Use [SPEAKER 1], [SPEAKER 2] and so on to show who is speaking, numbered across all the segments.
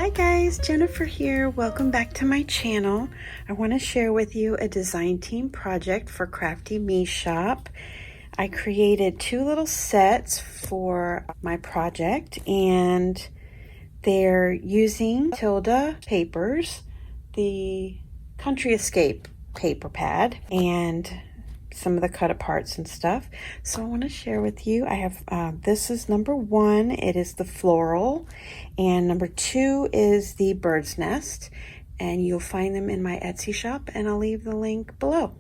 [SPEAKER 1] Hi guys, Jennifer here. Welcome back to my channel. I want to share with you a design team project for Crafty Me Shop. I created two little sets for my project and they're using Tilda papers, the Country Escape paper pad, and some of the cut aparts and stuff. So I want to share with you, I have this is number one, it is the floral, and number two is the bird's nest, and you'll find them in my Etsy shop, and I'll leave the link below.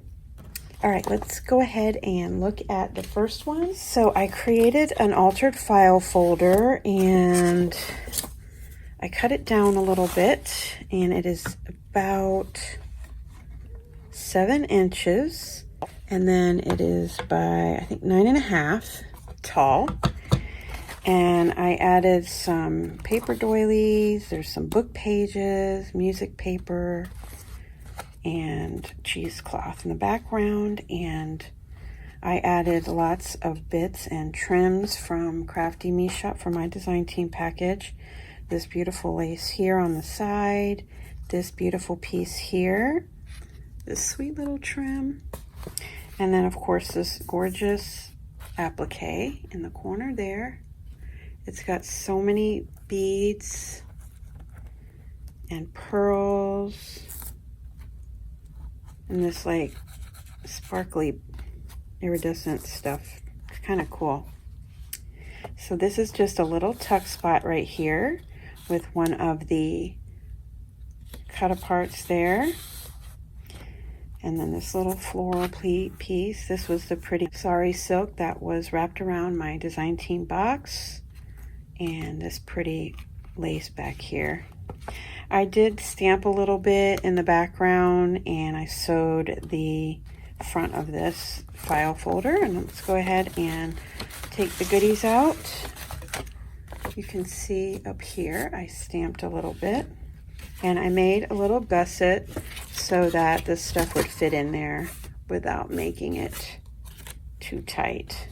[SPEAKER 1] All right, let's go ahead and look at the first one. So I created an altered file folder and I cut it down a little bit, and it is about 7 inches. And then it is by, I think, 9.5 tall. And I added some paper doilies. There's some book pages, music paper, and cheesecloth in the background. And I added lots of bits and trims from Crafty Me Shop for my design team package. This beautiful lace here on the side. This beautiful piece here. This sweet little trim. And then, of course, this gorgeous applique in the corner there. It's got so many beads and pearls and this like sparkly iridescent stuff. It's kind of cool. So this is just a little tuck spot right here with one of the cut aparts there. And then this little floral piece. This was the pretty sari silk that was wrapped around my design team box. And this pretty lace back here. I did stamp a little bit in the background, and I sewed the front of this file folder. And let's go ahead and take the goodies out. You can see up here I stamped a little bit. And I made a little gusset so that this stuff would fit in there without making it too tight.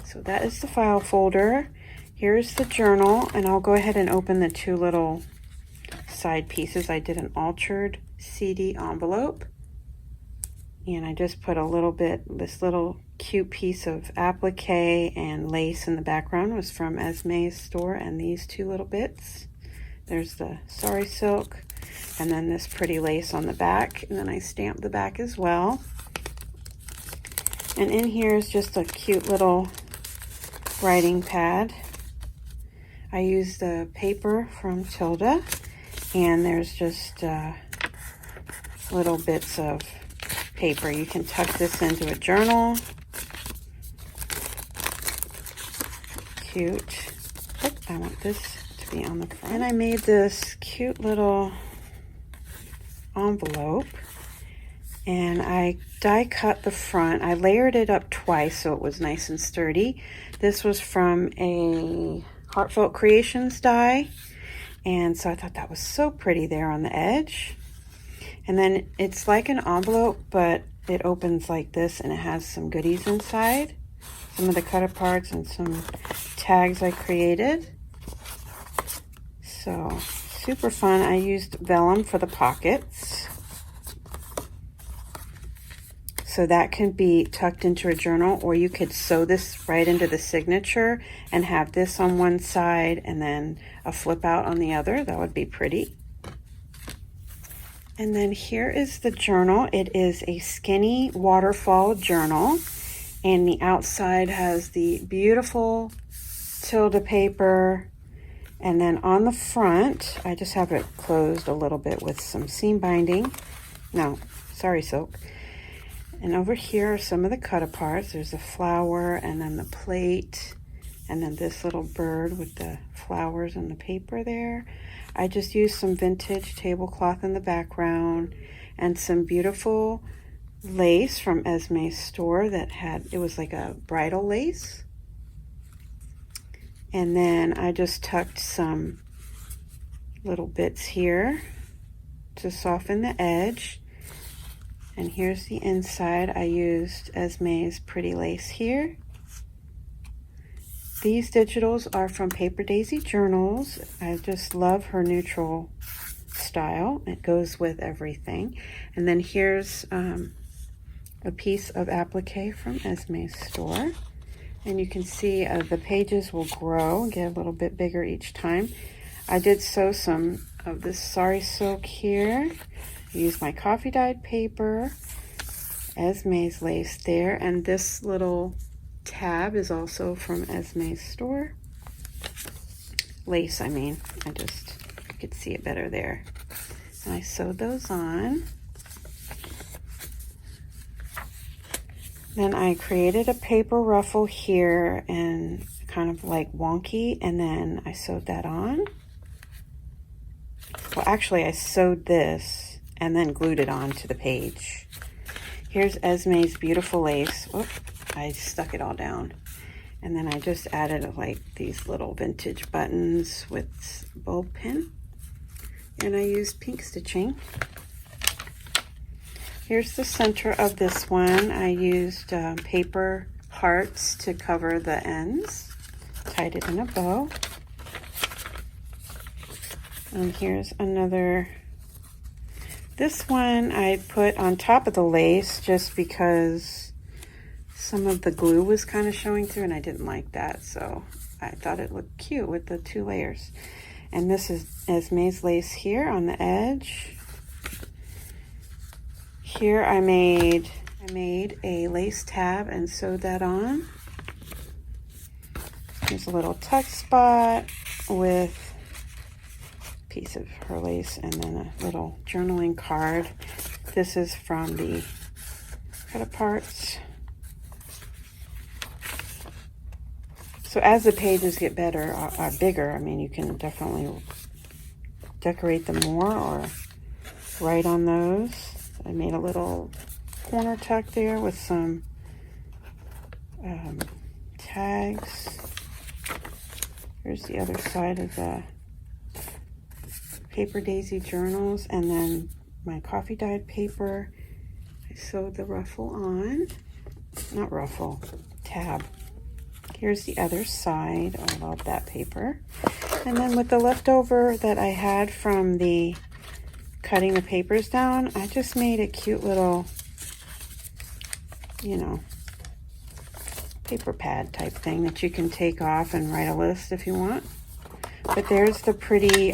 [SPEAKER 1] So that is the file folder. Here's the journal, and I'll go ahead and open the two little side pieces. I did an altered CD envelope, and I just put a little bit, this little cute piece of applique and lace in the background was from Esme's store, and these two little bits. There's the sari silk, and then this pretty lace on the back, and then I stamped the back as well. And in here is just a cute little writing pad. I used the paper from Tilda, and there's just little bits of paper. You can tuck this into a journal. Cute. Oh, I want this to be on the front. And I made this cute little envelope, and I die cut the front. I layered it up twice so it was nice and sturdy. This was from a Heartfelt Creations die, and so I thought that was so pretty there on the edge. And then it's like an envelope, but it opens like this, and it has some goodies inside, some of the cut aparts and some tags I created. So super fun. I used vellum for the pockets, so that can be tucked into a journal, or you could sew this right into the signature and have this on one side and then a flip out on the other. That would be pretty. And then here is the journal. It is a skinny waterfall journal, and the outside has the beautiful Tilda paper. And then on the front, I just have it closed a little bit with some seam binding. No, sari silk. And over here are some of the cut aparts. There's a flower, and then the plate, and then this little bird with the flowers and the paper there. I just used some vintage tablecloth in the background and some beautiful lace from Esme's store that had, it was like a bridal lace. And then I just tucked some little bits here to soften the edge. And here's the inside. I used Esme's pretty lace here. These digitals are from Paper Daisy Journals. I just love her neutral style. It goes with everything. And then here's a piece of applique from Esme's store. And you can see the pages will grow and get a little bit bigger each time. I did sew some of this sari silk here. I used my coffee dyed paper, Esme's lace there, and this little tab is also from Esme's store. Lace, I mean. You could see it better there. And I sewed those on. Then I created a paper ruffle here and kind of like wonky, and then I sewed that on. Well, actually I sewed this and then glued it on to the page. Here's Esme's beautiful lace. Whoop, I stuck it all down. And then I just added like these little vintage buttons with bulb pin. And I used pink stitching. Here's the center of this one. I used paper hearts to cover the ends. Tied it in a bow. And here's another. This one I put on top of the lace just because some of the glue was kind of showing through and I didn't like that. So I thought it looked cute with the 2 layers. And this is Esme's lace here on the edge. Here I made a lace tab and sewed that on. There's a little tuck spot with a piece of her lace and then a little journaling card. This is from the cut aparts. So as the pages get better, are bigger, I mean, you can definitely decorate them more or write on those. I made a little corner tuck there with some tags. Here's the other side of the Paper Daisy Journals, and then my coffee dyed paper. I sewed the ruffle on. Not ruffle, tab. Here's the other side. I love that paper. And then with the leftover that I had from the cutting the papers down, I just made a cute little, you know, paper pad type thing that you can take off and write a list if you want. But there's the pretty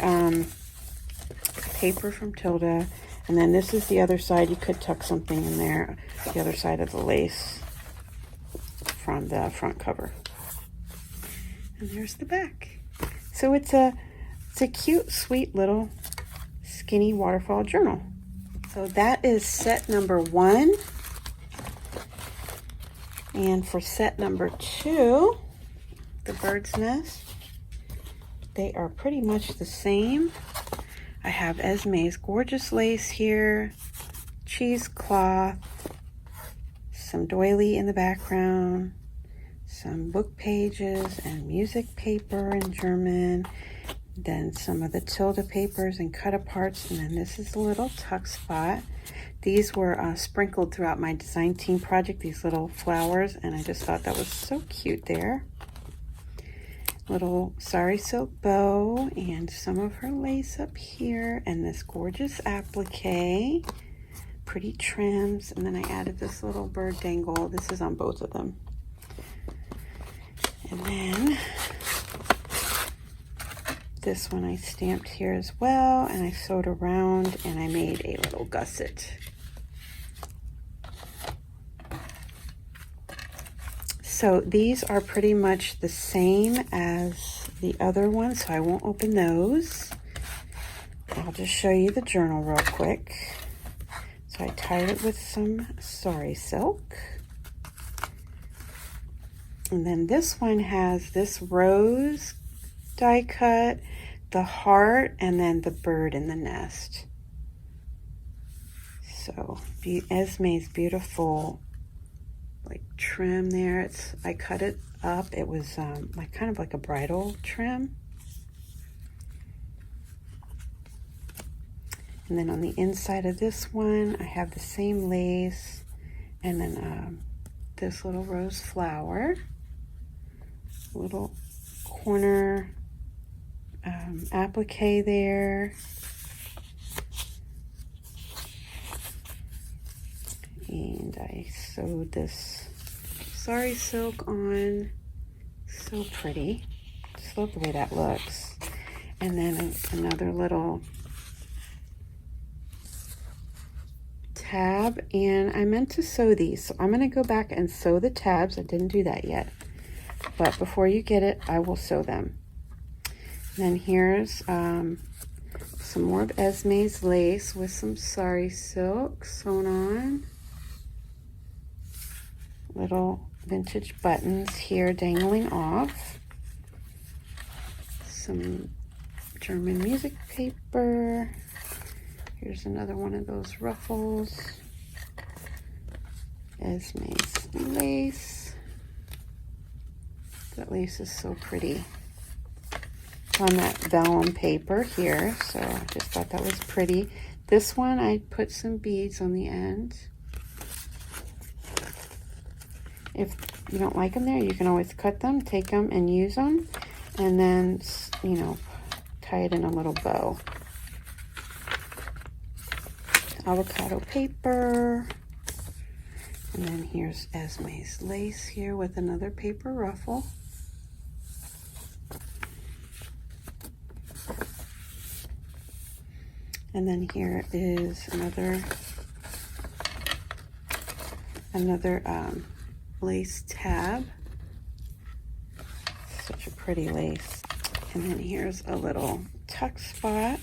[SPEAKER 1] paper from Tilda. And then this is the other side. You could tuck something in there. The other side of the lace from the front cover. And there's the back. So it's a cute, sweet little skinny waterfall journal. So that is set number 1. And for set number 2, the bird's nest, they are pretty much the same. I have Esme's gorgeous lace here, cheesecloth, some doily in the background, some book pages and music paper in German, then some of the Tilda papers and cut aparts, and then this is a little tuck spot. These were sprinkled throughout my design team project, these little flowers, and I just thought that was so cute there. Little sari silk bow and some of her lace up here, and this gorgeous applique, pretty trims, and then I added this little bird dangle. This is on both of them. And then this one I stamped here as well, and I sewed around and I made a little gusset. So these are pretty much the same as the other ones, so I won't open those. I'll just show you the journal real quick. So I tied it with some sari silk. And then this one has this rose die cut, the heart, and then the bird in the nest. So Esme's beautiful like trim there. I cut it up. It was like kind of like a bridal trim. And then on the inside of this one, I have the same lace, and then this little rose flower little corner applique there. And I sewed this sari silk on. So pretty. Just love the way that looks. And then another little tab, and I meant to sew these, so I'm going to go back and sew the tabs. I didn't do that yet, but before you get it, I will sew them. And then here's some more of Esme's lace with some sari silk sewn on. Little vintage buttons here dangling off. Some German music paper. Here's another one of those ruffles. Esme's lace. That lace is so pretty. It's on that vellum paper here, so I just thought that was pretty. This one, I put some beads on the end. If you don't like them there, you can always cut them, take them, and use them. And then, you know, tie it in a little bow. Avocado paper. And then here's Esme's lace here with another paper ruffle. And then here is another lace tab. Such a pretty lace. And then here's a little tuck spot.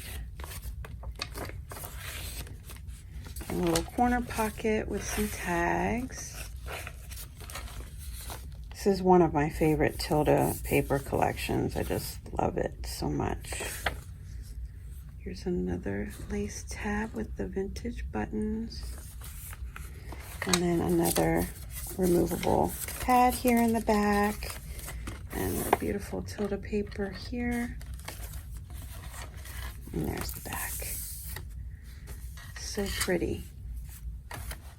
[SPEAKER 1] A little corner pocket with some tags. This is one of my favorite Tilda paper collections. I just love it so much. Here's another lace tab with the vintage buttons. And then another removable pad here in the back. And the beautiful Tilda paper here. And there's the back. So pretty.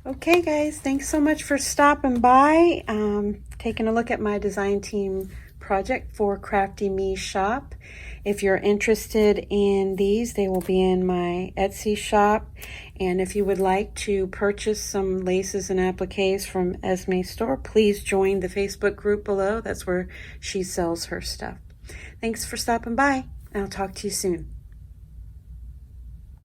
[SPEAKER 1] Okay guys, thanks so much for stopping by, taking a look at my design team project for Crafty Me Shop. If you're interested in these, they will be in my Etsy shop. And if you would like to purchase some laces and appliques from Esme's store, please join the Facebook group below. That's where she sells her stuff. Thanks for stopping by, and I'll talk to you soon.